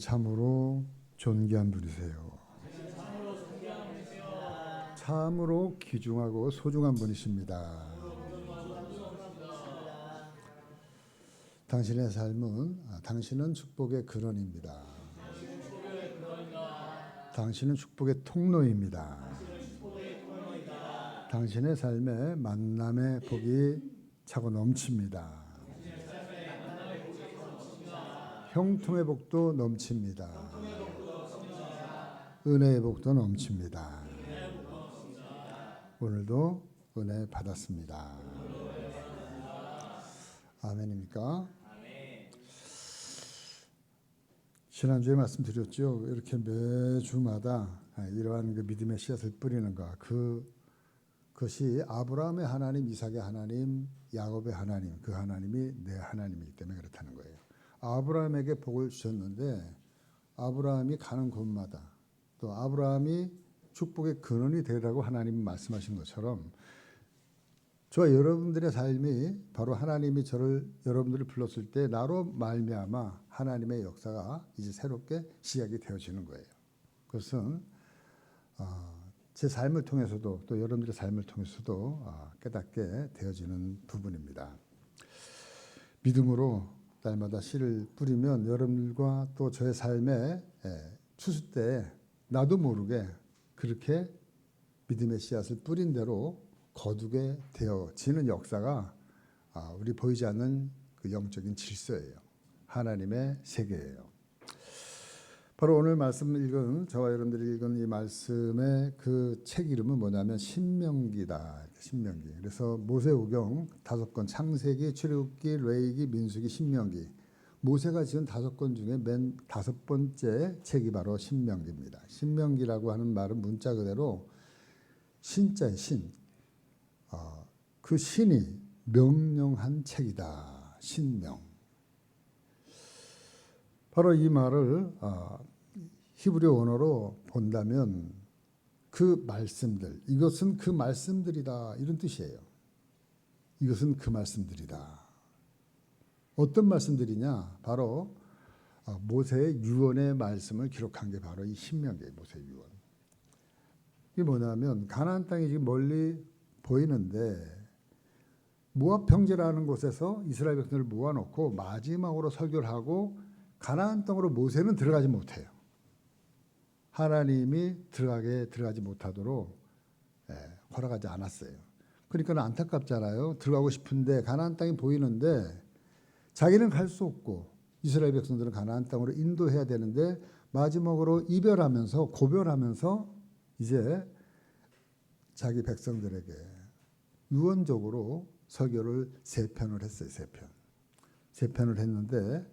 참으로 존귀한 분이세요. 참으로 귀중하고 소중한 분이십니다. 당신의 삶은 당신은 축복의 근원입니다. 당신은 축복의 통로입니다. 당신의 삶에 만남의 복이 차고 넘칩니다. 형통의 복도 넘칩니다. 은혜의 복도 넘칩니다. 오늘도 은혜 받았습니다. 아멘입니까? 지난주에 말씀드렸죠. 이렇게 매주마다 이러한 그 믿음의 씨앗을 뿌리는 것, 그것이 아브라함의 하나님, 이삭의 하나님, 야곱의 하나님, 그 하나님이 내 하나님이기 때문에 그렇다는 거예요. 아브라함에게 복을 주셨는데 아브라함이 가는 곳마다 또 아브라함이 축복의 근원이 되라고 하나님이 말씀하신 것처럼 저와 여러분들의 삶이 바로 하나님이 여러분들을 불렀을 때 나로 말미암아 하나님의 역사가 이제 새롭게 시작이 되어지는 거예요. 그것은 제 삶을 통해서도 또 여러분들의 삶을 통해서도 깨닫게 되어지는 부분입니다. 믿음으로 날마다 씨를 뿌리면 여러분들과 또 저의 삶에 추수 때 나도 모르게 그렇게 믿음의 씨앗을 뿌린 대로 거두게 되어지는 역사가 우리 보이지 않는 그 영적인 질서예요. 하나님의 세계예요. 바로 오늘 말씀 읽은 저와 여러분들이 읽은 이 말씀의 그 책 이름은 뭐냐면 신명기다. 신명기. 그래서 모세오경 5권, 창세기, 출애굽기, 레위기, 민수기, 신명기. 모세가 지은 5권 중에 맨 5번째 책이 바로 신명기입니다. 신명기라고 하는 말은 문자 그대로 신자의 신. 그 신이 명령한 책이다. 신명. 바로 이 말을 히브리 언어로 본다면 그 말씀들, 이것은 그 말씀들이다 이런 뜻이에요. 이것은 그 말씀들이다. 어떤 말씀들이냐? 바로 모세의 유언의 말씀을 기록한 게 바로 이 신명기예요. 모세의 유언. 이게 뭐냐면 가나안 땅이 지금 멀리 보이는데 모압 평지라는 곳에서 이스라엘 백성들을 모아놓고 마지막으로 설교를 하고 가나안 땅으로 모세는 들어가지 못해요. 하나님이 들어가지 못하도록 허락하지 않았어요. 그러니까 안타깝잖아요. 들어가고 싶은데 가나안 땅이 보이는데 자기는 갈 수 없고 이스라엘 백성들은 가나안 땅으로 인도해야 되는데 마지막으로 이별하면서 고별하면서 이제 자기 백성들에게 유언적으로 설교를 3편을 했어요. 3편을 했는데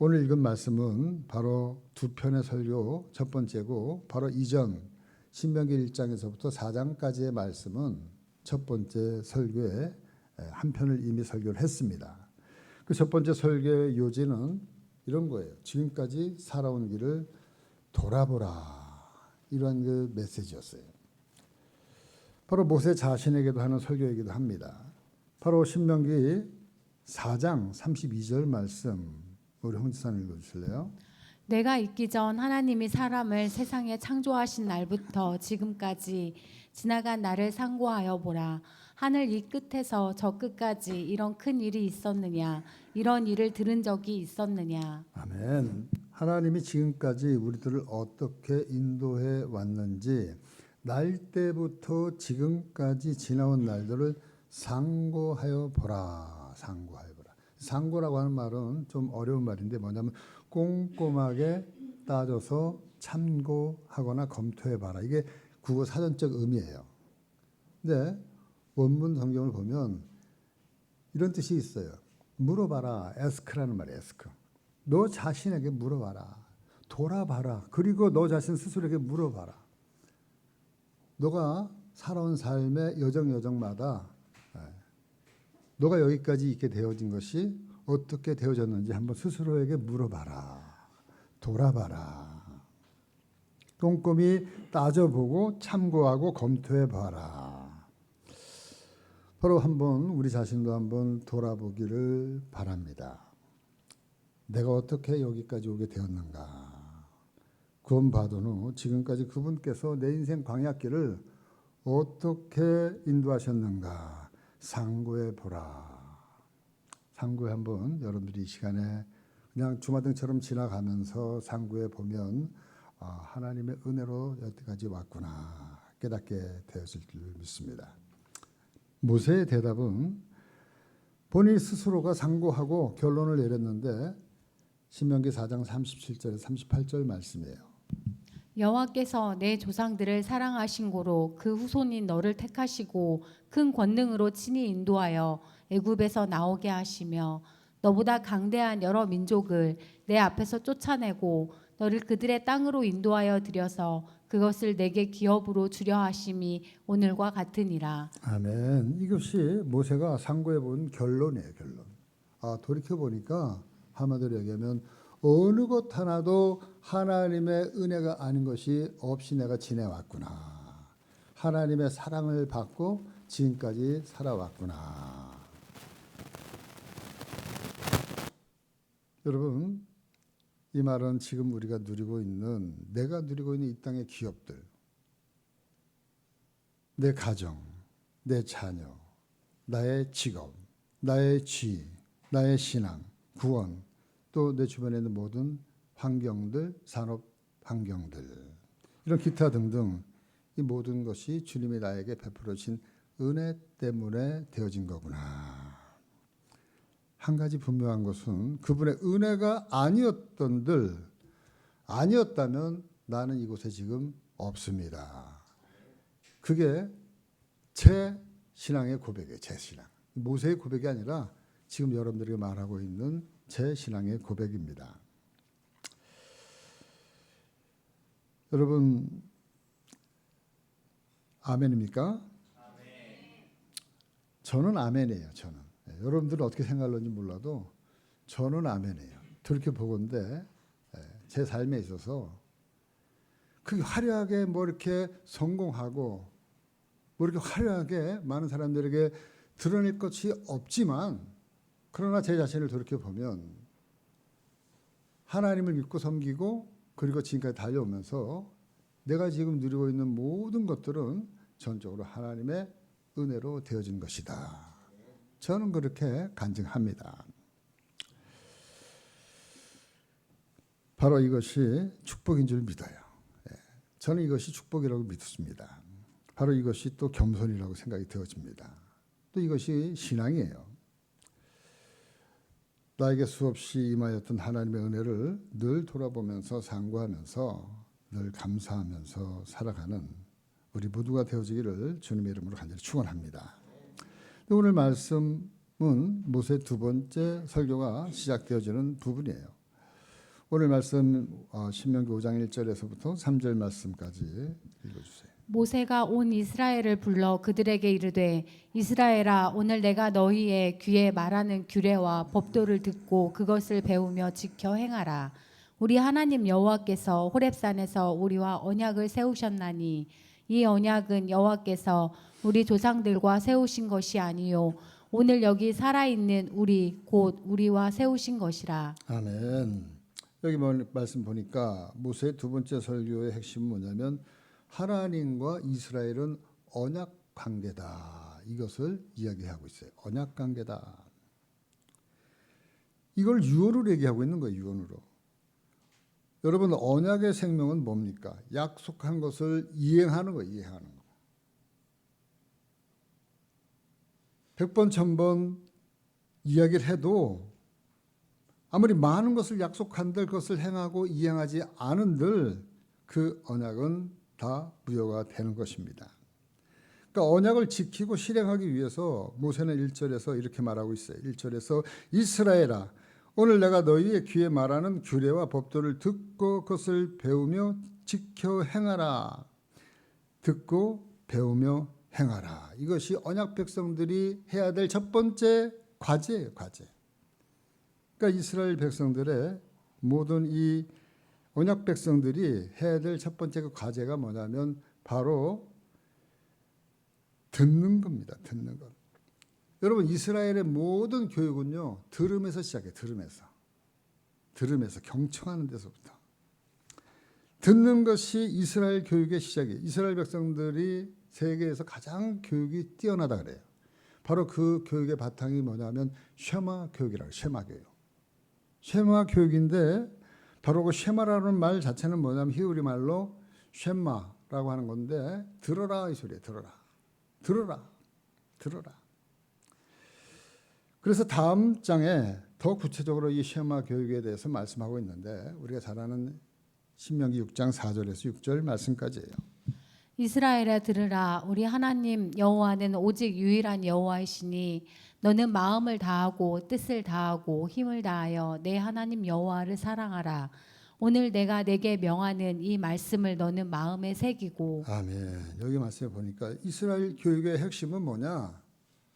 오늘 읽은 말씀은 바로 2편의 설교 첫 번째고 바로 이전 신명기 1장에서부터 4장까지의 말씀은 첫 번째 설교에 한 편을 이미 설교를 했습니다. 그 첫 번째 설교의 요지는 이런 거예요. 지금까지 살아온 길을 돌아보라. 이런 그 메시지였어요. 바로 모세 자신에게도 하는 설교이기도 합니다. 바로 신명기 4장 32절 말씀 우리 홍지산 읽어주실래요? 내가 있기 전 하나님이 사람을 세상에 창조하신 날부터 지금까지 지나간 날을 상고하여 보라. 하늘 이 끝에서 저 끝까지 이런 큰 일이 있었느냐? 이런 일을 들은 적이 있었느냐? 아멘. 하나님이 지금까지 우리들을 어떻게 인도해 왔는지 날 때부터 지금까지 지나온 날들을 상고하여 보라. 상고하여 보라. 상고라고 하는 말은 좀 어려운 말인데 뭐냐면 꼼꼼하게 따져서 참고하거나 검토해봐라. 이게 국어 사전적 의미예요. 근데 원문 성경을 보면 이런 뜻이 있어요. 물어봐라. 에스크라는 말이에요. 에스크. 너 자신에게 물어봐라. 돌아봐라. 그리고 너 자신 스스로에게 물어봐라. 너가 살아온 삶의 여정마다 너가 여기까지 있게 되어진 것이 어떻게 되어졌는지 한번 스스로에게 물어봐라. 돌아봐라. 꼼꼼히 따져보고 참고하고 검토해봐라. 바로 한번 우리 자신도 한번 돌아보기를 바랍니다. 내가 어떻게 여기까지 오게 되었는가. 구원받은 후 지금까지 그분께서 내 인생 광야길을 어떻게 인도하셨는가 상고해 보라. 상고해 한번 여러분들이 이 시간에 그냥 주마등처럼 지나가면서 상고해 보면 하나님의 은혜로 여기까지 왔구나 깨닫게 되었을 줄 믿습니다. 모세의 대답은 본인 스스로가 상고하고 결론을 내렸는데 신명기 4장 37절에 38절 말씀이에요. 여호와께서 내 조상들을 사랑하신 고로 그 후손인 너를 택하시고 큰 권능으로 친히 인도하여 애굽에서 나오게 하시며 너보다 강대한 여러 민족을 내 앞에서 쫓아내고 너를 그들의 땅으로 인도하여 들여서 그것을 내게 기업으로 주려 하심이 오늘과 같으니라. 아멘. 이것이 모세가 상고해 본 결론이에요. 결론. 돌이켜 보니까 한마디로 얘기하면 어느 것 하나도 하나님의 은혜가 아닌 것이 없이 내가 지내왔구나. 하나님의 사랑을 받고 지금까지 살아왔구나. 여러분, 이 말은 지금 우리가 누리고 있는, 내가 누리고 있는 이 땅의 기업들, 내 가정, 내 자녀, 나의 직업, 나의 지위, 나의 신앙, 구원, 또 내 주변에 있는 모든 환경들, 산업 환경들, 이런 기타 등등 이 모든 것이 주님이 나에게 베풀어 주신 은혜 때문에 되어진 거구나. 한 가지 분명한 것은 그분의 은혜가 아니었다면 나는 이곳에 지금 없습니다. 그게 제 신앙의 고백이에요. 제 신앙. 모세의 고백이 아니라 지금 여러분들에게 말하고 있는 제 신앙의 고백입니다. 여러분 아멘입니까? 저는 아멘이에요. 저는. 여러분들은 어떻게 생각하는지 몰라도 저는 아멘이에요. 그렇게 보건대 제 삶에 있어서 그 화려하게 뭐 이렇게 성공하고 뭐 이렇게 화려하게 많은 사람들에게 드러낼 것이 없지만 그러나 제 자신을 돌이켜보면 하나님을 믿고 섬기고 그리고 지금까지 달려오면서 내가 지금 누리고 있는 모든 것들은 전적으로 하나님의 은혜로 되어진 것이다. 저는 그렇게 간증합니다. 바로 이것이 축복인 줄 믿어요. 저는 이것이 축복이라고 믿습니다. 바로 이것이 또 겸손이라고 생각이 되어집니다. 또 이것이 신앙이에요. 나에게 수없이 임하였던 하나님의 은혜를 늘 돌아보면서 상고하면서 늘 감사하면서 살아가는 우리 모두가 되어지기를 주님의 이름으로 간절히 축원합니다. 오늘 말씀은 모세 두 번째 설교가 시작되어지는 부분이에요. 오늘 말씀 신명기 5장 1절에서부터 3절 말씀까지 읽어주세요. 모세가 온 이스라엘을 불러 그들에게 이르되 이스라엘아 오늘 내가 너희의 귀에 말하는 규례와 법도를 듣고 그것을 배우며 지켜 행하라. 우리 하나님 여호와께서 호렙산에서 우리와 언약을 세우셨나니 이 언약은 여호와께서 우리 조상들과 세우신 것이 아니요 오늘 여기 살아있는 우리 곧 우리와 세우신 것이라. 아멘. 여기 말씀 보니까 모세의 두 번째 설교의 핵심은 뭐냐면 하나님과 이스라엘은 언약 관계다. 이것을 이야기하고 있어요. 언약 관계다. 이걸 유언으로 얘기하고 있는 거예요. 유언으로. 여러분 언약의 생명은 뭡니까? 약속한 것을 이행하는 거예요. 이행하는 거. 100번 1000번 이야기를 해도 아무리 많은 것을 약속한들 그것을 행하고 이행하지 않은들 그 언약은 다 무효가 되는 것입니다. 그러니까 언약을 지키고 실행하기 위해서 모세는 1절에서 이렇게 말하고 있어요. 1절에서 이스라엘아 오늘 내가 너희의 귀에 말하는 규례와 법도를 듣고 그것을 배우며 지켜 행하라. 듣고 배우며 행하라. 이것이 언약 백성들이 해야 될 첫 번째 과제예요. 과제. 그러니까 이스라엘 백성들의 모든 이 언약 백성들이 해야 될 첫 번째 그 과제가 뭐냐면 바로 듣는 겁니다. 듣는 것. 여러분 이스라엘의 모든 교육은요. 들음에서 시작해요. 들음에서. 들음에서 경청하는 데서부터. 듣는 것이 이스라엘 교육의 시작이에요. 이스라엘 백성들이 세계에서 가장 교육이 뛰어나다 그래요. 바로 그 교육의 바탕이 뭐냐면 쉐마 교육이라고. 쉐마 교육. 쉐마 교육인데 바로 그 쉐마라는 말 자체는 뭐냐면 히브리 말로 쉐마라고 하는 건데 들어라 이 소리예요. 들어라. 들어라. 들어라. 그래서 다음 장에 더 구체적으로 이 쉐마 교육에 대해서 말씀하고 있는데 우리가 잘 아는 신명기 6장 4절에서 6절 말씀까지예요. 이스라엘아 들으라. 우리 하나님 여호와는 오직 유일한 여호와이시니 너는 마음을 다하고 뜻을 다하고 힘을 다하여 내 하나님 여호와를 사랑하라. 오늘 내가 내게 명하는 이 말씀을 너는 마음에 새기고. 아멘. 여기 말씀에 보니까 이스라엘 교육의 핵심은 뭐냐?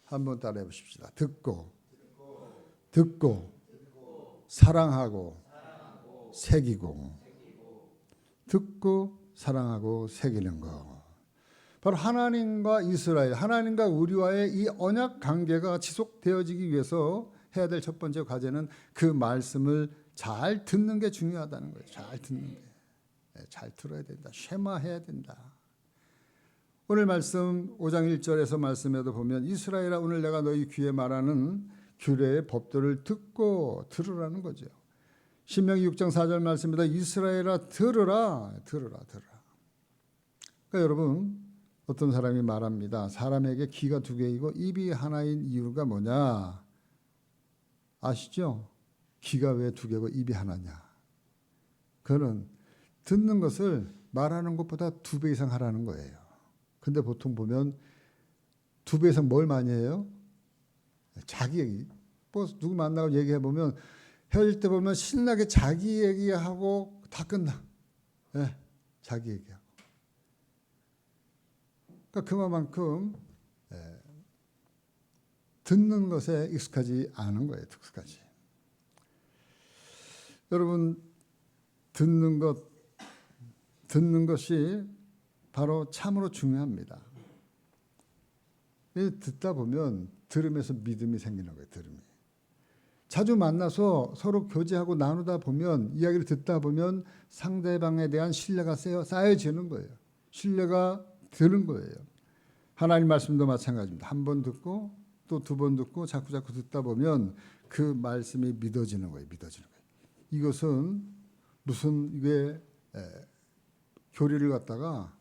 한번 따라해 보십시다. 듣고 사랑하고 새기고. 듣고 사랑하고 새기는 거. 바로 하나님과 이스라엘, 하나님과 우리와의 이 언약 관계가 지속되어지기 위해서 해야 될 첫 번째 과제는 그 말씀을 잘 듣는 게 중요하다는 거예요. 잘 듣는 게. 잘 들어야 된다. 쉐마해야 된다. 오늘 말씀 5장 1절에서 말씀에도 보면 이스라엘아 오늘 내가 너희 귀에 말하는 규례의 법도를 듣고 들으라는 거죠. 신명기 6장 4절 말씀입니다. 이스라엘아 들으라. 그러니까 여러분 어떤 사람이 말합니다. 사람에게 귀가 두 개이고 입이 하나인 이유가 뭐냐? 아시죠? 귀가 왜 두 개고 입이 하나냐? 그는 듣는 것을 말하는 것보다 2배 이상 하라는 거예요. 근데 보통 보면 2배 이상 뭘 많이 해요? 자기 얘기. 뭐 누구 만나고 얘기해 보면 헤어질 때 보면 신나게 자기 얘기하고 다 끝나. 네, 자기 얘기하고. 그러니까 그만큼 듣는 것에 익숙하지 않은 거예요. 익숙하지. 여러분 듣는 것이 바로 참으로 중요합니다. 듣다 보면 들으면서 믿음이 생기는 거예요. 들음이. 자주 만나서 서로 교제하고 나누다 보면 이야기를 듣다 보면 상대방에 대한 신뢰가 쌓여지는 거예요. 신뢰가 드는 거예요. 하나님 말씀도 마찬가지입니다. 한 번 듣고 또 2번 듣고 자꾸 듣다 보면 그 말씀이 믿어지는 거예요. 믿어지는 거예요. 이것은 무슨 이게 교리를 갖다가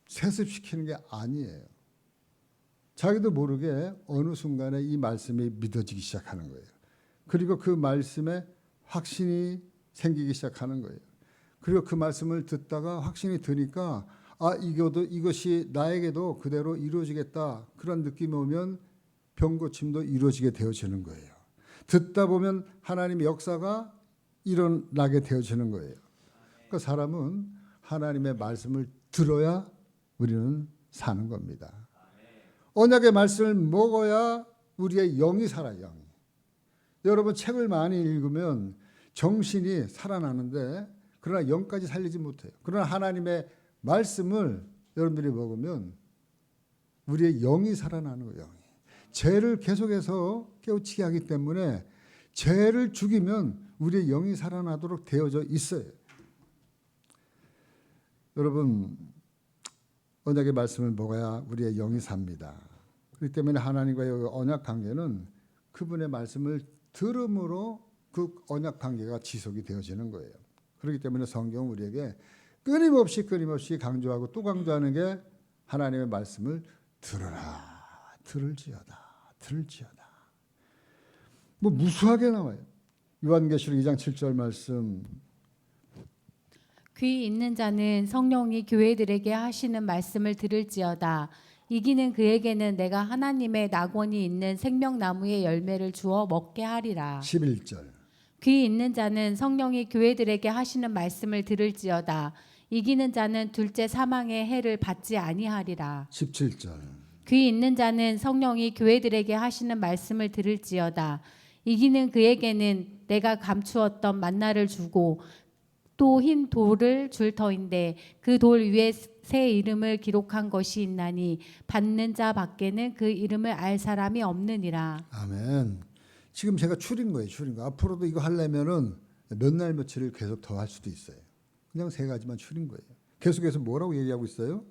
세습시키는 게 아니에요. 자기도 모르게 어느 순간에 이 말씀이 믿어지기 시작하는 거예요. 그리고 그 말씀에 확신이 생기기 시작하는 거예요. 그리고 그 말씀을 듣다가 확신이 드니까 이것이 나에게도 그대로 이루어지겠다. 그런 느낌이 오면 병고침도 이루어지게 되어지는 거예요. 듣다 보면 하나님의 역사가 일어나게 되어지는 거예요. 그러니까 사람은 하나님의 말씀을 들어야 우리는 사는 겁니다. 언약의 말씀을 먹어야 우리의 영이 살아요. 영이. 여러분 책을 많이 읽으면 정신이 살아나는데 그러나 영까지 살리지 못해요. 그러나 하나님의 말씀을 여러분들이 먹으면 우리의 영이 살아나는 거예요. 영이. 죄를 계속해서 깨우치게 하기 때문에 죄를 죽이면 우리의 영이 살아나도록 되어져 있어요. 여러분 언약의 말씀을 먹어야 우리의 영이 삽니다. 그렇기 때문에 하나님과의 언약 관계는 그분의 말씀을 들음으로 그 언약 관계가 지속이 되어지는 거예요. 그렇기 때문에 성경은 우리에게 끊임없이 강조하고 또 강조하는 게 하나님의 말씀을 들으라. 들을지어다. 뭐 무수하게 나와요. 요한계시록 2장 7절 말씀. 귀 있는 자는 성령이 교회들에게 하시는 말씀을 들을지어다. 이기는 그에게는 내가 하나님의 낙원이 있는 생명나무의 열매를 주어 먹게 하리라. 11절. 귀 있는 자는 성령이 교회들에게 하시는 말씀을 들을지어다. 이기는 자는 둘째 사망의 해를 받지 아니하리라. 17절. 귀 있는 자는 성령이 교회들에게 하시는 말씀을 들을지어다. 이기는 그에게는 내가 감추었던 만나를 주고 또 흰 돌을 줄 터인데 그 돌 위에 새 이름을 기록한 것이 있나니 받는 자 밖에는 그 이름을 알 사람이 없느니라. 아멘. 지금 제가 추린 거예요. 앞으로도 이거 하려면은 몇 날 며칠을 계속 더 할 수도 있어요. 그냥 3가지만 줄인 거예요. 계속해서 뭐라고 얘기하고 있어요?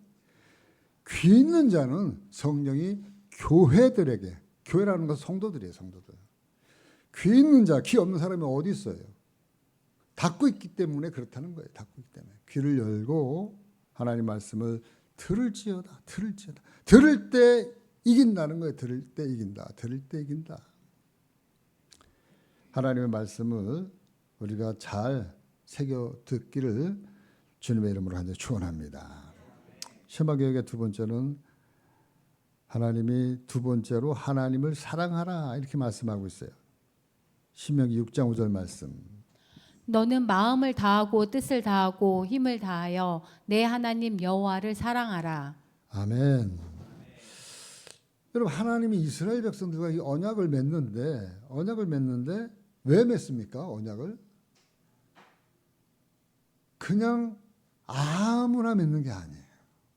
귀 있는 자는 성령이 교회들에게, 교회라는 것은 성도들이에요. 성도들. 귀 있는 자, 귀 없는 사람이 어디 있어요? 닫고 있기 때문에 그렇다는 거예요. 닫고 있기 때문에. 귀를 열고 하나님 말씀을 들을지어다. 들을지어다. 들을 때 이긴다는 거예요. 들을 때 이긴다. 들을 때 이긴다. 하나님의 말씀을 우리가 잘 새겨 듣기를 주님의 이름으로 간절히 축원합니다. shema교육의 2번째는 하나님이 2번째로 하나님을 사랑하라 이렇게 말씀하고 있어요. 신명기 6장 5절 말씀. 너는 마음을 다하고 뜻을 다하고 힘을 다하여 내 하나님 여호와를 사랑하라. 아멘. 여러분 하나님이 이스라엘 백성들과 이 언약을 맺는데 왜 맺습니까? 언약을 그냥 아무나 맺는 게 아니에요.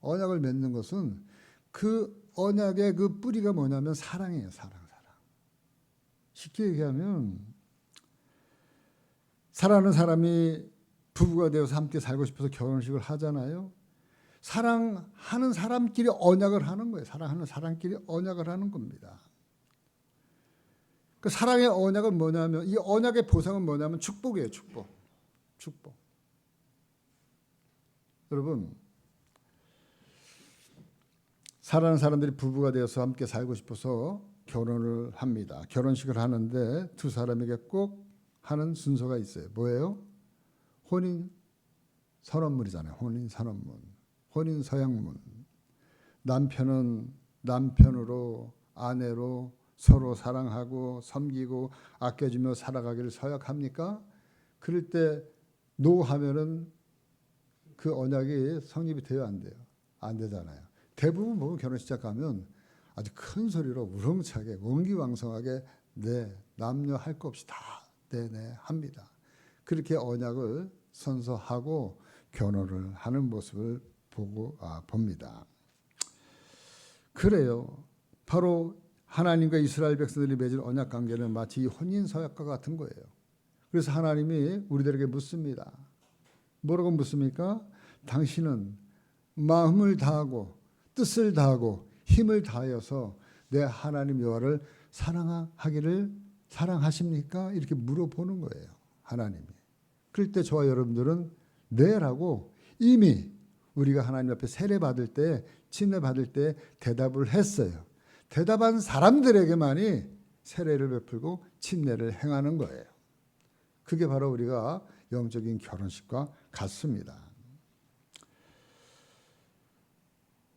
언약을 맺는 것은 그 언약의 그 뿌리가 뭐냐면 사랑이에요. 사랑. 쉽게 얘기하면 사랑하는 사람이 부부가 되어서 함께 살고 싶어서 결혼식을 하잖아요. 사랑하는 사람끼리 언약을 하는 거예요. 사랑하는 사람끼리 언약을 하는 겁니다. 그 사랑의 언약은 뭐냐면 이 언약의 보상은 뭐냐면 축복이에요. 축복. 여러분 사랑하는 사람들이 부부가 되어서 함께 살고 싶어서 결혼을 합니다. 결혼식을 하는데 2 사람에게 꼭 하는 순서가 있어요. 뭐예요? 혼인 선언문이잖아요. 혼인 선언문. 혼인 서약문. 남편은 남편으로 아내로 서로 사랑하고 섬기고 아껴주며 살아가기를 서약합니까? 그럴 때 노하면은 그 언약이 성립이 돼요, 안 돼요? 안 되잖아요. 대부분 보면 결혼 시작하면 아주 큰 소리로 우렁차게 원기왕성하게 네 남녀 할 거 없이 다 네네 합니다. 그렇게 언약을 선서하고 결혼을 하는 모습을 봅니다. 그래요. 바로 하나님과 이스라엘 백성들이 맺은 언약 관계는 마치 이 혼인 서약과 같은 거예요. 그래서 하나님이 우리들에게 묻습니다. 뭐라고 묻습니까? 당신은 마음을 다하고 뜻을 다하고 힘을 다하여서 내 하나님 여호와를 사랑하십니까? 이렇게 물어보는 거예요. 하나님이. 그럴 때 저와 여러분들은 네라고 이미 우리가 하나님 앞에 세례받을 때 침례받을 때 대답을 했어요. 대답한 사람들에게만이 세례를 베풀고 침례를 행하는 거예요. 그게 바로 우리가 영적인 결혼식과 같습니다.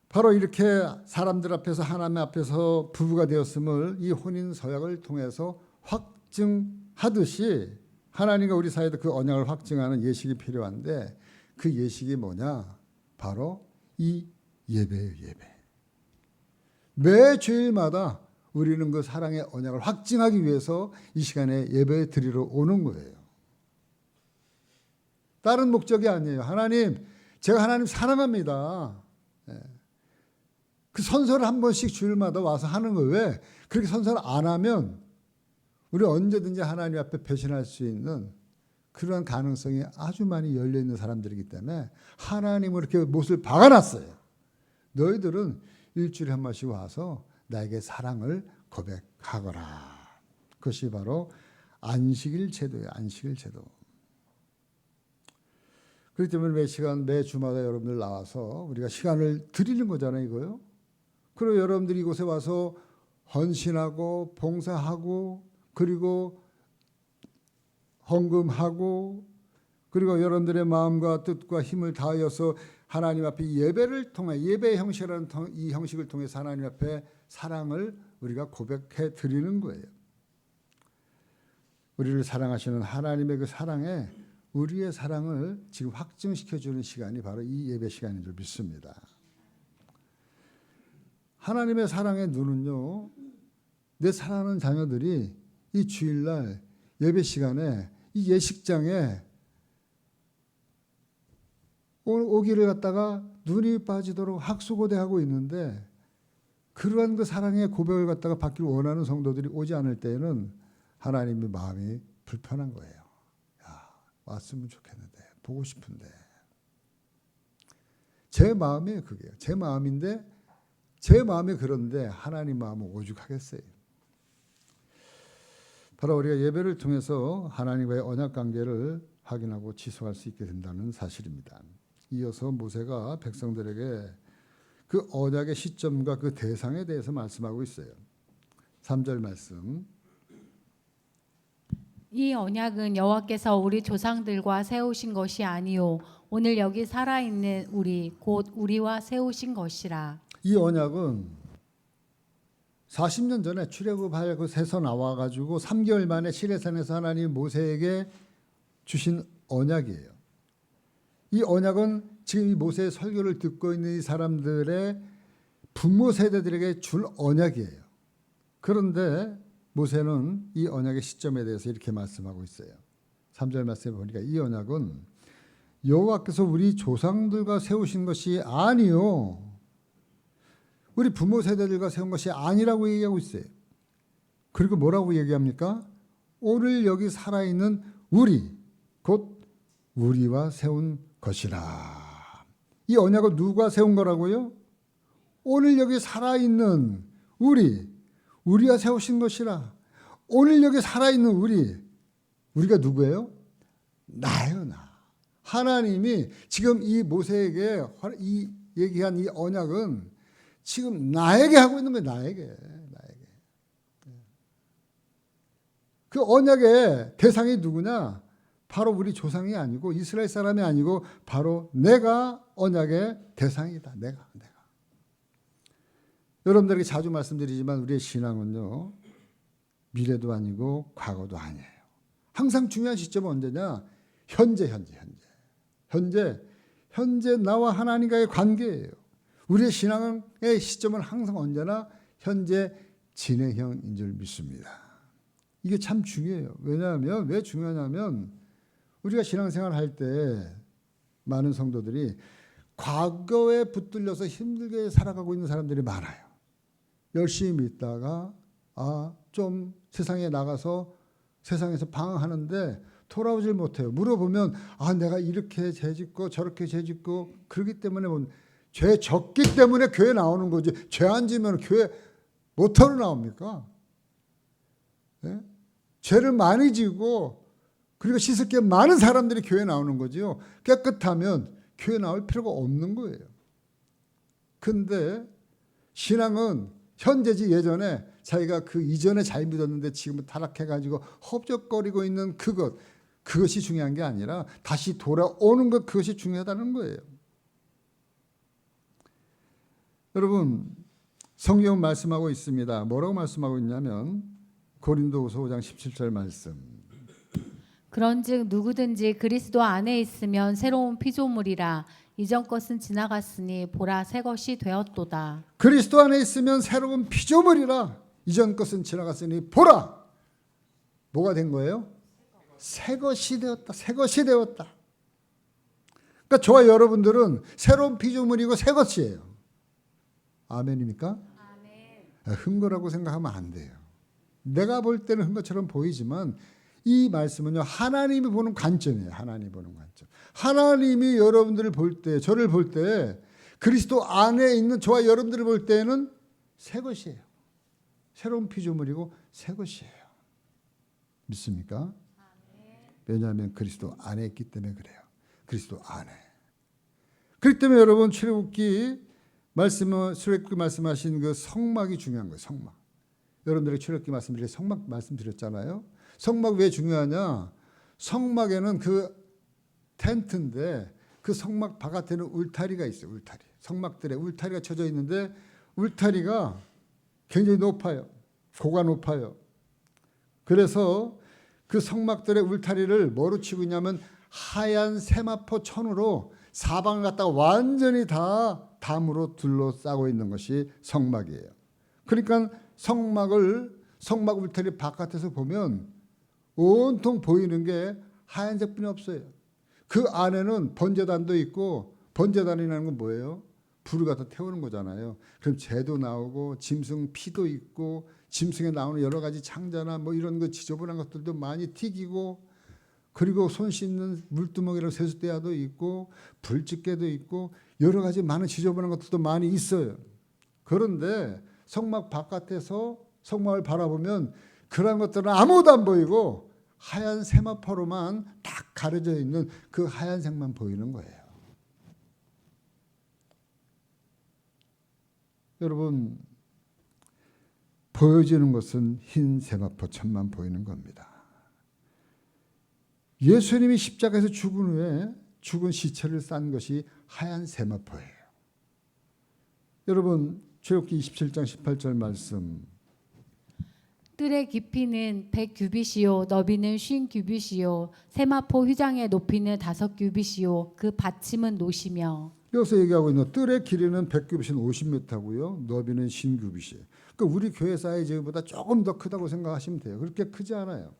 바로 이렇게 사람들 앞에서 하나님 앞에서 부부가 되었음을 이 혼인 서약을 통해서 확증하듯이 하나님과 우리 사이에도 그 언약을 확증하는 예식이 필요한데 그 예식이 뭐냐? 바로 이 예배예요. 예배. 매 주일마다 우리는 그 사랑의 언약을 확증하기 위해서 이 시간에 예배 드리러 오는 거예요. 다른 목적이 아니에요. 하나님, 제가 하나님 사랑합니다. 그 선서를 한 번씩 주일마다 와서 하는 거예요. 왜? 그렇게 선서를 안 하면 우리 언제든지 하나님 앞에 배신할 수 있는 그러한 가능성이 아주 많이 열려있는 사람들이기 때문에 하나님을 이렇게 못을 박아놨어요. 너희들은 일주일에 한 번씩 와서 나에게 사랑을 고백하거라. 그것이 바로 안식일 제도예요. 안식일 제도. 그렇기 때문에 매 주마다 여러분들 나와서 우리가 시간을 드리는 거잖아요. 이거요. 그리고 여러분들이 이곳에 와서 헌신하고 봉사하고 그리고 헌금하고 그리고 여러분들의 마음과 뜻과 힘을 다하여서 하나님 앞에 예배를 통해 예배의 형식이라는 이 형식을 통해서 하나님 앞에 사랑을 우리가 고백해 드리는 거예요. 우리를 사랑하시는 하나님의 그 사랑에 우리의 사랑을 지금 확증시켜 주는 시간이 바로 이 예배 시간인 줄 믿습니다. 하나님의 사랑의 눈은요, 내 사랑하는 자녀들이 이 주일날 예배 시간에 이 예식장에 오기를 갖다가 눈이 빠지도록 학수고대하고 있는데 그러한 그 사랑의 고백을 갖다가 받기를 원하는 성도들이 오지 않을 때에는 하나님의 마음이 불편한 거예요. 야, 왔으면 좋겠는데, 보고 싶은데. 제 마음이 그게요. 제 마음인데, 제 마음이 그런데 하나님 마음은 오죽하겠어요. 바로 우리가 예배를 통해서 하나님과의 언약 관계를 확인하고 지속할 수 있게 된다는 사실입니다. 이어서 모세가 백성들에게 그 언약의 시점과 그 대상에 대해서 말씀하고 있어요. 3절 말씀. 이 언약은 여호와께서 우리 조상들과 세우신 것이 아니요 오늘 여기 살아있는 우리 곧 우리와 세우신 것이라. 이 언약은 40년 전에 출애굽할 그 새서 나와가지고 3개월 만에 시내산에서 하나님 모세에게 주신 언약이에요. 이 언약은 지금 이 모세의 설교를 듣고 있는 이 사람들의 부모 세대들에게 줄 언약이에요. 그런데 모세는 이 언약의 시점에 대해서 이렇게 말씀하고 있어요. 3절 말씀에 보니까 이 언약은 여호와께서 우리 조상들과 세우신 것이 아니요 우리 부모 세대들과 세운 것이 아니라고 얘기하고 있어요. 그리고 뭐라고 얘기합니까? 오늘 여기 살아있는 우리 곧 우리와 세운 것이라. 이 언약을 누가 세운 거라고요? 오늘 여기 살아있는 우리가 세우신 것이라. 오늘 여기 살아있는 우리가 누구예요? 나예요, 나. 하나님이 지금 이 모세에게 이 얘기한 이 언약은 지금 나에게 하고 있는 거예요. 나에게. 그 언약의 대상이 누구냐? 바로 우리 조상이 아니고 이스라엘 사람이 아니고 바로 내가 언약의 대상이다. 내가. 여러분들에게 자주 말씀드리지만 우리의 신앙은요. 미래도 아니고 과거도 아니에요. 항상 중요한 시점은 언제냐? 현재 나와 하나님과의 관계예요. 우리의 신앙의 시점은 항상 언제나 현재 진행형인 줄 믿습니다. 이게 참 중요해요. 왜냐하면 왜 중요하냐면 우리가 신앙생활 할 때 많은 성도들이 과거에 붙들려서 힘들게 살아가고 있는 사람들이 많아요. 열심히 믿다가 좀 세상에 나가서 세상에서 방황하는데 돌아오질 못해요. 물어보면 내가 이렇게 죄짓고 저렇게 죄짓고 그러기 때문에 죄 졌기 때문에 교회 나오는 거지. 죄 안 지면 교회 못하러 나옵니까? 네? 죄를 많이 지고 그리고 씻을 게 많은 사람들이 교회 나오는 거죠. 깨끗하면 교회 나올 필요가 없는 거예요. 근데 신앙은 현재지 예전에 자기가 그 이전에 잘 믿었는데 지금은 타락해가지고 허접거리고 있는 그것이 중요한 게 아니라 다시 돌아오는 것, 그것이 중요하다는 거예요. 여러분, 성경은 말씀하고 있습니다. 뭐라고 말씀하고 있냐면 고린도후서 5장 17절 말씀. 그런즉 누구든지 그리스도 안에 있으면 새로운 피조물이라 이전 것은 지나갔으니 보라 새 것이 되었도다. 그리스도 안에 있으면 새로운 피조물이라 이전 것은 지나갔으니 보라 뭐가 된 거예요? 새 것이 되었다. 새 것이 되었다. 그러니까 저와 여러분들은 새로운 피조물이고 새 것이에요. 아멘입니까? 아멘. 흥거라고 생각하면 안 돼요. 내가 볼 때는 흥거처럼 보이지만 이 말씀은요 하나님이 보는 관점이에요. 하나님이 보는 관점. 하나님이 여러분들을 볼 때, 저를 볼 때 그리스도 안에 있는 저와 여러분들을 볼 때는 새 것이에요. 새로운 피조물이고 새 것이에요. 믿습니까? 왜냐하면 그리스도 안에 있기 때문에 그래요. 그리스도 안에. 그렇기 때문에 여러분 출애굽기 말씀하신 그 성막이 중요한 거예요. 성막. 여러분들에게 출애굽기 말씀드릴 성막 말씀드렸잖아요. 성막 왜 중요하냐? 성막에는 그 텐트인데 그 성막 바깥에는 울타리가 있어요. 울타리. 성막들에 울타리가 쳐져 있는데 울타리가 굉장히 높아요. 고가 높아요. 그래서 그 성막들의 울타리를 뭐로 치고 있냐면 하얀 세마포 천으로 사방을 갖다가 완전히 다 담으로 둘러싸고 있는 것이 성막이에요. 그러니까 성막 울타리 바깥에서 보면 온통 보이는 게 하얀색뿐이 없어요. 그 안에는 번제단도 있고 번제단이라는 건 뭐예요? 불을 갖다 태우는 거잖아요. 그럼 재도 나오고 짐승 피도 있고 짐승에 나오는 여러 가지 창자나 뭐 이런 거 지저분한 것들도 많이 튀기고 그리고 손 씻는 물두멍이라고 세숫대야도 있고 불집게도 있고 여러 가지 많은 지저분한 것들도 많이 있어요. 그런데 성막 바깥에서 성막을 바라보면 그런 것들은 아무것도 안 보이고 하얀 세마포로만 딱 가려져 있는 그 하얀색만 보이는 거예요. 여러분, 보여지는 것은 흰 세마포천만 보이는 겁니다. 예수님이 십자가에서 죽은 후에 죽은 시체를 싼 것이 하얀 세마포예요. 여러분, 출애굽기 27장 18절 말씀. 뜰의 깊이는 100규빗이요 너비는 50규빗이요 세마포 휘장의 높이는 5규빗이요 그 받침은 노시며. 여기서 얘기하고 있는 뜰의 길이는 100규빗은 50m고요. 너비는 50규빗이에요. 그러니까 우리 교회 사이즈보다 조금 더 크다고 생각하시면 돼요. 그렇게 크지 않아요.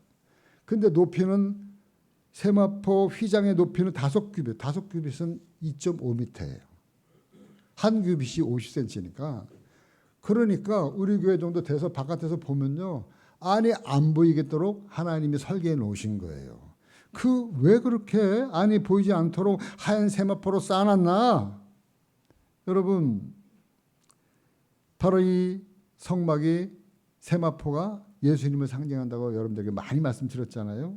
근데 높이는 세마포 휘장의 높이는 5규빗. 5규빗은 2.5m예요. 한 규빗이 50cm니까. 그러니까 우리 교회 정도 돼서 바깥에서 보면요. 안이 안 보이겠도록 하나님이 설계해 놓으신 거예요. 왜 그렇게 안이 보이지 않도록 하얀 세마포로 쌓아놨나? 여러분, 바로 이 성막이 세마포가 예수님을 상징한다고 여러분들에게 많이 말씀드렸잖아요.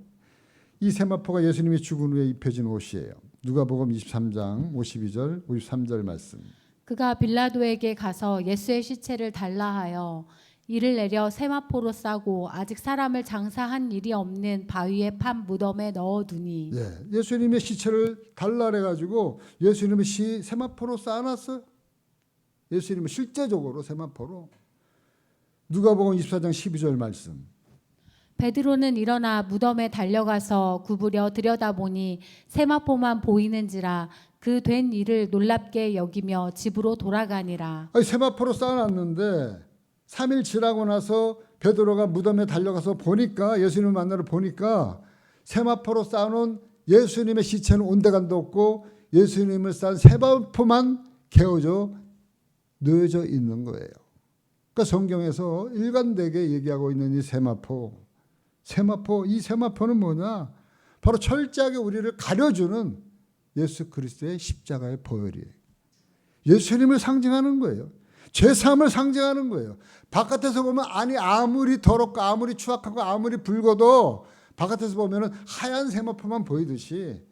이 세마포가 예수님이 죽은 후에 입혀진 옷이에요. 누가복음 23장 52절 53절 말씀. 그가 빌라도에게 가서 예수의 시체를 달라 하여 이를 내려 세마포로 싸고 아직 사람을 장사한 일이 없는 바위에 판 무덤에 넣어두니. 예수님의 시체를 달라 해가지고 예수님의 세마포로 쌓아놨어요. 예수님은 실제적으로 세마포로. 누가복음 24장 12절 말씀. 베드로는 일어나 무덤에 달려가서 구부려 들여다보니 세마포만 보이는지라 그 된 일을 놀랍게 여기며 집으로 돌아가니라. 세마포로 쌓아놨는데 3일 지나고 나서 베드로가 무덤에 달려가서 보니까 예수님을 만나러 보니까 세마포로 쌓아놓은 예수님의 시체는 온데간도 없고 예수님을 쌓은 세마포만 개어져 놓여져 있는 거예요. 그러니까 성경에서 일관되게 얘기하고 있는 이 세마포, 이 세마포는 뭐냐? 바로 철저하게 우리를 가려주는 예수 그리스도의 십자가의 보혈이에요. 예수님을 상징하는 거예요. 죄사함을 상징하는 거예요. 바깥에서 보면 안이 아무리 더럽고 아무리 추악하고 아무리 붉어도 바깥에서 보면 하얀 세마포만 보이듯이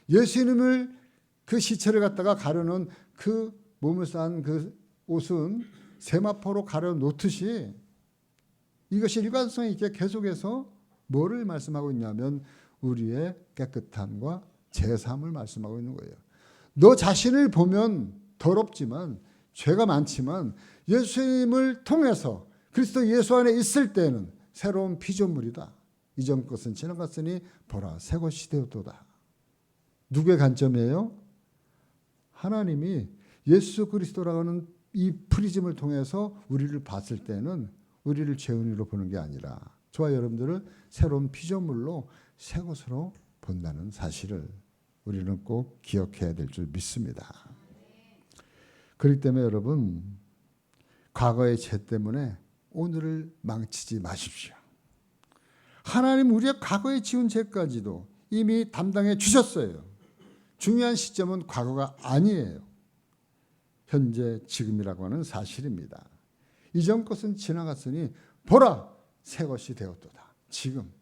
예수님을 그 시체를 갖다가 가려놓은 그 몸을 쌓은 그 옷은 세마포로 가려놓듯이 이것이 일관성 있게 계속해서 뭐를 말씀하고 있냐면 우리의 깨끗함과 제사함을 말씀하고 있는 거예요. 너 자신을 보면 더럽지만 죄가 많지만 예수님을 통해서 그리스도 예수 안에 있을 때는 새로운 피조물이다. 이전 것은 지나갔으니 보라 새 것이 되었도다. 누구의 관점이에요? 하나님이 예수 그리스도라고 하는 이 프리즘을 통해서 우리를 봤을 때는 우리를 죄인으로 보는 게 아니라 저와 여러분들을 새로운 피조물로 새 것으로 본다는 사실을 우리는 꼭 기억해야 될 줄 믿습니다. 그렇기 때문에 여러분 과거의 죄 때문에 오늘을 망치지 마십시오. 하나님 우리의 과거에 지은 죄까지도 이미 담당해 주셨어요. 중요한 시점은 과거가 아니에요. 현재 지금이라고 하는 사실입니다. 이전 것은 지나갔으니 보라 새 것이 되었도다. 지금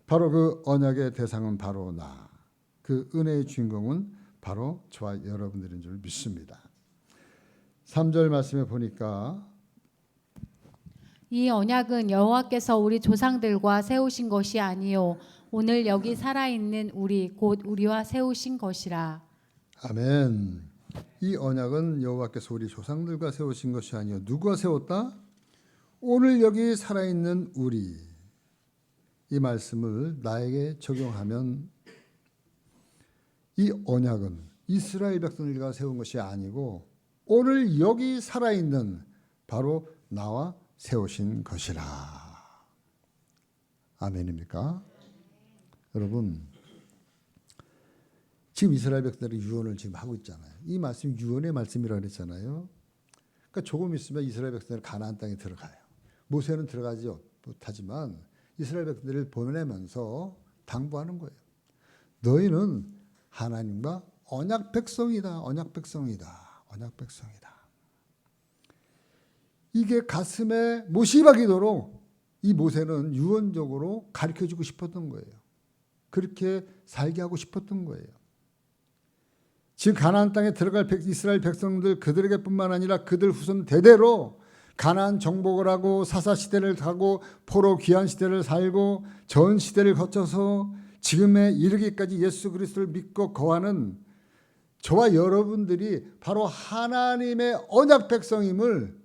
바로 그 언약의 대상은 바로 나. 그 은혜의 주인공은 바로 저와 여러분들인 줄 믿습니다. 3절 말씀에 보니까 이 언약은 여호와께서 우리 조상들과 세우신 것이 아니요 오늘 여기 살아있는 우리 곧 우리와 세우신 것이라. 아멘. 이 언약은 여호와께서 우리 조상들과 세우신 것이 아니요 누가 세웠다? 오늘 여기 살아있는 우리. 이 말씀을 나에게 적용하면 이 언약은 이스라엘 백성들과 세운 것이 아니고 오늘 여기 살아있는 바로 나와 세우신 것이라. 아멘입니까? 여러분 지금 이스라엘 백성들이 유언을 지금 하고 있잖아요. 이 말씀이 유언의 말씀이라고 그랬잖아요. 그러니까 조금 있으면 이스라엘 백성들이 가나안 땅에 들어가요. 모세는 들어가지 못하지만 이스라엘 백성들을 보내면서 당부하는 거예요. 너희는 하나님과 언약 백성이다. 언약 백성이다. 언약 백성이다. 이게 가슴에 못이 박이도록 이 모세는 유언적으로 가르쳐주고 싶었던 거예요. 그렇게 살게 하고 싶었던 거예요. 지금 가나안 땅에 들어갈 이스라엘 백성들 그들에게뿐만 아니라 그들 후손 대대로 가나안 정복을 하고 사사시대를 가고 포로 귀환 시대를 살고 전 시대를 거쳐서 지금에 이르기까지 예수 그리스도를 믿고 거하는 저와 여러분들이 바로 하나님의 언약 백성임을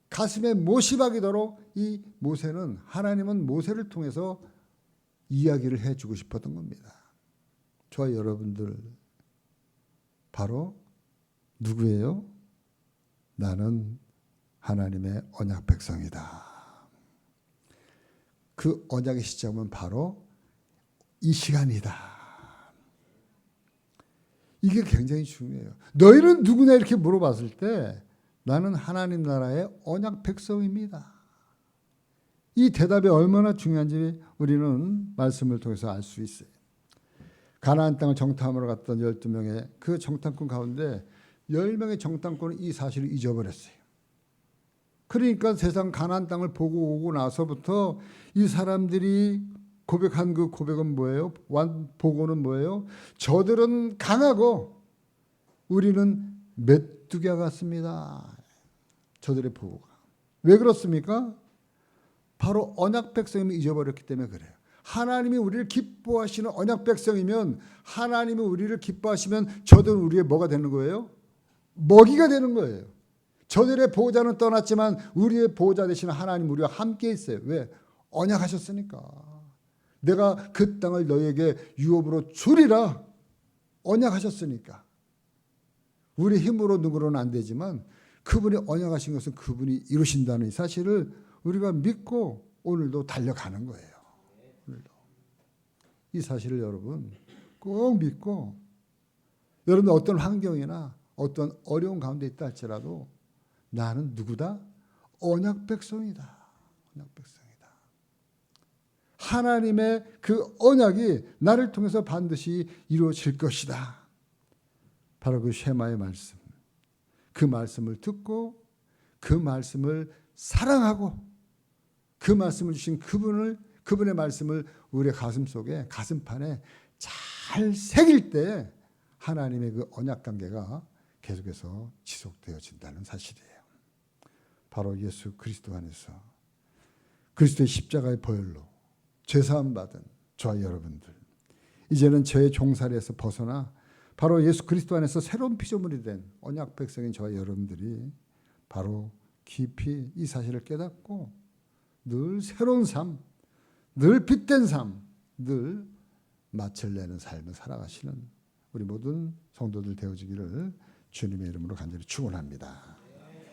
가슴에 못이 박이도록 이 모세는 하나님은 모세를 통해서 이야기를 해주고 싶었던 겁니다. 저와 여러분들 바로 누구예요? 나는 하나님의 언약 백성이다. 그 언약의 시점은 바로 이 시간이다. 이게 굉장히 중요해요. 너희는 누구냐 이렇게 물어봤을 때 나는 하나님 나라의 언약 백성입니다. 이 대답이 얼마나 중요한지 우리는 말씀을 통해서 알 수 있어요. 가나안 땅을 정탐하러 갔던 12명의 그 정탐꾼 가운데 10명의 정탐꾼은 이 사실을 잊어버렸어요. 그러니까 세상 가나안 땅을 보고 오고 나서부터 이 사람들이 고백한 그 고백은 뭐예요? 보고는 뭐예요? 저들은 강하고 우리는 메뚜기와 같습니다. 저들의 보고가. 왜 그렇습니까? 바로 언약 백성임을 잊어버렸기 때문에 그래요. 하나님이 우리를 기뻐하시는 언약 백성이면 하나님이 우리를 기뻐하시면 저들은 우리의 뭐가 되는 거예요? 먹이가 되는 거예요. 저들의 보호자는 떠났지만 우리의 보호자 되시는 하나님 우리와 함께 있어요. 왜? 언약하셨으니까. 내가 그 땅을 너에게 유업으로 주리라 언약하셨으니까. 우리 힘으로 누구로는 안 되지만 그분이 언약하신 것은 그분이 이루신다는 이 사실을 우리가 믿고 오늘도 달려가는 거예요. 오늘도. 이 사실을 여러분 꼭 믿고 여러분 어떤 환경이나 어떤 어려운 가운데 있다 할지라도 나는 누구다? 언약 백성이다. 언약 백성이다. 하나님의 그 언약이 나를 통해서 반드시 이루어질 것이다. 바로 그 쉐마의 말씀. 그 말씀을 듣고 그 말씀을 사랑하고 그 말씀을 주신 그분의 말씀을 우리의 가슴속에 가슴판에 잘 새길 때 하나님의 그 언약 관계가 계속해서 지속되어진다는 사실이에요. 바로 예수 그리스도 안에서 그리스도의 십자가의 보혈로 죄사함 받은 저와 여러분들 이제는 죄의 종살이에서 벗어나 바로 예수 그리스도 안에서 새로운 피조물이 된 언약 백성인 저와 여러분들이 바로 깊이 이 사실을 깨닫고 늘 새로운 삶, 늘 빛된 삶, 늘 맛을 내는 삶을 살아가시는 우리 모든 성도들 되어지기를 주님의 이름으로 간절히 축원합니다.